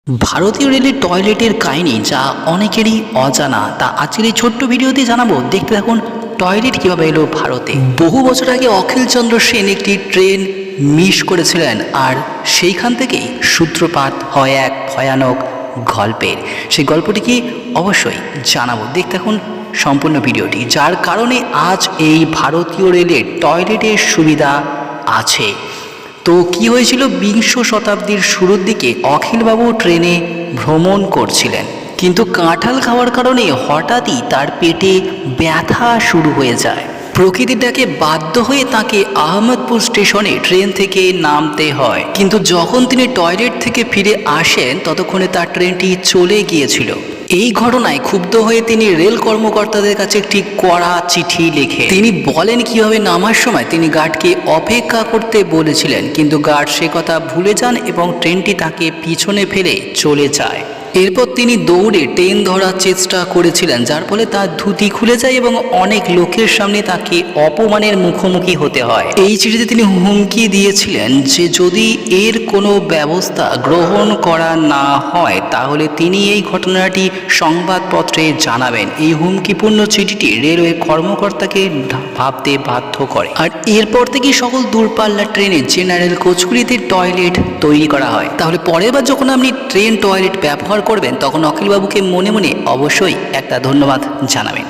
ভারতীয় রেলের টয়লেটের কাহিনী যা অনেকেরই অজানা তা আজকের এই ছোট্ট ভিডিওতে জানাবো। দেখতে থাকুন টয়লেট কীভাবে এলো ভারতে। বহু বছর আগে অখিলচন্দ্র সেন একটি ট্রেন মিস করেছিলেন, আর সেইখান থেকেই সূত্রপাত হয় এক ভয়ানক গল্পের। সেই গল্পটি কি অবশ্যই জানাবো। দেখতে থাকুন সম্পূর্ণ ভিডিওটি, যার কারণে আজ এই ভারতীয় রেলের টয়লেটের সুবিধা আছে। তো কি হয়েছিল, বিংশ শতাব্দীর শুরুর দিকে অখিলবাবু ট্রেনে ভ্রমণ করছিলেন, কিন্তু কাঁঠাল খাওয়ার কারণে হঠাৎই তার পেটে ব্যথা শুরু হয়ে যায়। প্রকৃতির ডাকে বাধ্য হয়ে তাকে আহমদপুর স্টেশনে ট্রেন থেকে নামতে হয়, কিন্তু যখন তিনি টয়লেট থেকে ফিরে আসেন ততক্ষণে তার ট্রেনটি চলে গিয়েছিল। এই ঘটনায় ক্ষুব্ধ হয়ে তিনি রেল কর্মকর্তাদের কাছে একটি কড়া চিঠি লেখে। তিনি বলেন কিভাবে নামার সময় তিনি গার্ডকে অপেক্ষা করতে বলেছিলেন, কিন্তু গার্ড সে কথা ভুলে যান এবং ট্রেনটি তাকে পিছনে ফেলে চলে যায়। এরপর তিনি দৌড়ে ট্রেন ধরার চেষ্টা করেছিলেন, যার ফলে তার ধুতি খুলে যায় এবং অনেক লোকের সামনে তাকে অপমানের মুখোমুখি হতে হয়। এই চিঠিতে তিনি হুমকি দিয়েছিলেন যে যদি এর কোনো ব্যবস্থা গ্রহণ করা না হয় তাহলে তিনি এই ঘটনাটি সংবাদপত্রে জানাবেন। এই হুমকিপূর্ণ চিঠিটি রেলওয়ে কর্মকর্তাকে ভাবতে বাধ্য করে, আর এরপর থেকেই সকল দূরপাল্লার ট্রেনে জেনারেল কোচগুলিতে টয়লেট তৈরি করা হয়। তাহলে পরের বার যখন আপনি ট্রেন টয়লেট ব্যবহার করবেন তখন অখিলবাবুকে মনে মনে অবশ্যই একটা ধন্যবাদ জানাবেন।